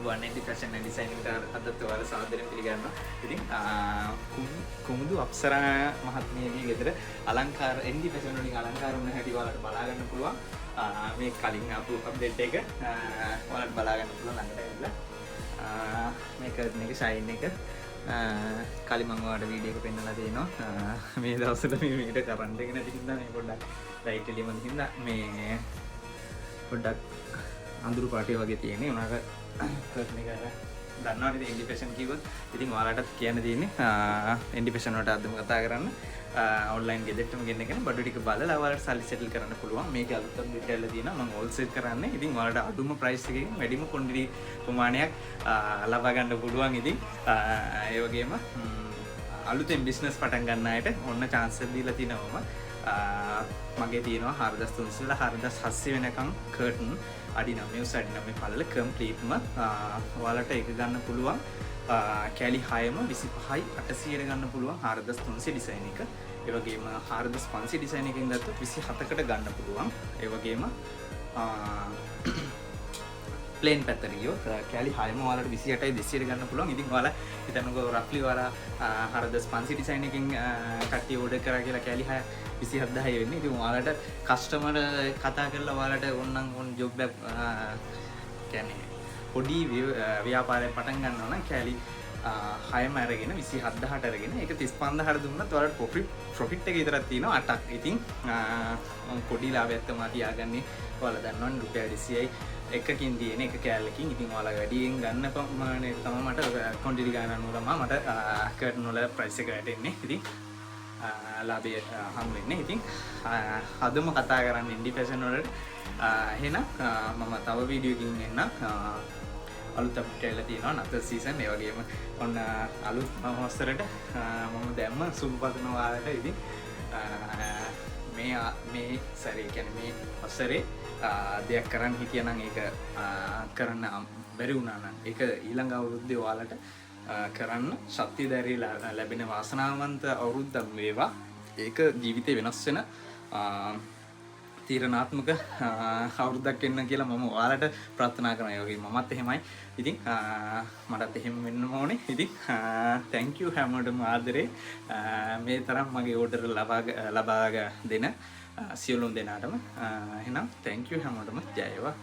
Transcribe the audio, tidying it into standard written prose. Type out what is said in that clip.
180 fashion and designing අදත් ඔයාලා සාදරයෙන් පිළිගන්නවා. ඉතින් කුමුදු අප්සරා මහත්මියගේ ගෙදර අලංකාර එන්ඩි ෆැෂන් වලින් අලංකාර වුණ හැටි ඔයාලට බලා ගන්න පුළුවන්. මේ කලින් ආපු අප්ඩේට් එක ඔයාලට බලා ගන්න පුළුවන් ළඟට ඇවිල්ලා. මේ කර්ටන් එකේ ෂයින් එක කලින් මම ඔයාලට වීඩියෝ එක පෙන්නලා තියෙනවා. මේ දවස්වල මේකට කරන්ට් එක නැති හින්දා මේ පොඩ්ඩක් ලයිට් එළියම හින්දා මේ පොඩ්ඩක් අඳුරු පාටේ වගේ තියෙන්නේ. උනාට කර්ටන් එක දන්නවනේ ඉන්ඩි ෆැෂන් කිව්වොත්. ඉතින් ඔයාලටත් කියන්න තියෙන්නේ ඉන්ඩි ෆැෂන් වලට අදම කතා කරන්න. ඔන්ලයින් ගෙදරටම ගෙන්නගෙන බඩු ටික බලලා ඔයාලට සල්ලි සෙටල් කරන්න පුළුවන්. මේකේ අලුතෙන් ඩීටේල් තියෙනවා. මම හෝල්සේල් කරන්නේ. ඉතින් ඔයාලට අඩුම ප්‍රයිස් එකකින් වැඩිම කොන්ඩිටි ප්‍රමාණයක් ලබා ගන්න පුළුවන්. ඉතින් ඒ වගේම අලුතෙන් බිස්නස් පටන් ගන්න අයට ඔන්න chance එක දීලා තිනවම මගේ තියෙනවා 4300 ඉඳලා 4700 වෙනකම් කර්ටන් අඩි 9 අඩි 9 පළල කම්ප්ලීට්ම ඔයාලට ඒක ගන්න පුළුවන්. කැලි 6ම 25යි 800ට ගන්න පුළුවන් 4300 ඩිසයින් එක. ඒ වගේම 4500 ඩිසයින් එකකින් ගත්තොත් 27කට ගන්න පුළුවන්. ඒ වගේම ප්ලේන් පැත්තරියෝ කැලි 6ම ඔයාලට 28යි 200ට ගන්න පුළුවන්. ඉතින් ඔයාලා හිතන්නකෝ රෆ්ලි ඔයාලා 4500 ඩිසයින් එකකින් කට්ටිය ඕඩර් කරා කියලා කැලි 6 27000 වෙන්නේ. ඉතින් ඔයාලට කස්ටමර් කතා කරලා ඔයාලට ඕනනම් ඕන ජොබ් එකක් කියන්නේ පොඩි ව්‍යාපාරයක් පටන් ගන්නවා නම් කැලි 6ම අරගෙන 27000ට අරගෙන ඒක 35000ට දුන්නත් ඔයාලට ප්‍රොෆිට් එක විතරක් තියෙනවා 8ක්. ඉතින් පොඩි ලාභයක් තමයි තියාගන්නේ. ඔයාලා දන්නවනේ රුපියල් 200යි එකකින් තියෙන එක කෑල්ලකින්. ඉතින් ඔයාලා වැඩියෙන් ගන්න ප්‍රමාණය තමයි මට කොන්ටිටි ගණන් වලම මට කර්ටන් වල ප්‍රයිස් එක වැටෙන්නේ. ඉතින් ලාභය හම් වෙන්නේ. ඉතින් අදම කතා කරන්නේ ඉන්ඩි ෆැෂන් වලට. එහෙනම් මම තව වීඩියෝ එකකින් එන්න අලුත් අප්ඩේට් තියෙනවා නතර සීසන්. ඒ වගේම ඔන්න අලුත් වසරට මම දැම්ම සුබපතන ඔයාලට. ඉතින් මේ සැරේ කියන්නේ මේ වසරේ දෙයක් කරන්න හිටියනම් ඒක කරන්න බැරි වුණා නම් ඒක ඊළඟ අවුරුද්දේ ඔයාලට කරන්න ශක්තිය ධෛර්යය ලැබෙන වාසනාවන්ත අවුරුද්දක් වේවා. ඒක ජීවිතේ වෙනස් වෙන තීරණාත්මක අවුරුද්දක් වෙන්න කියලා මම ඔයාලට ප්‍රාර්ථනා කරනවා. ඒ වගේම මමත් එහෙමයි. ඉතින් මටත් එහෙම වෙන්න ඕනේ. ඉතින් thank you හැමෝටම ආදරේ මේ තරම් මගේ ඕඩර් ලබා දෙන සියලුම දෙනාටම. එහෙනම් thank you හැමෝටම ජය වේවා.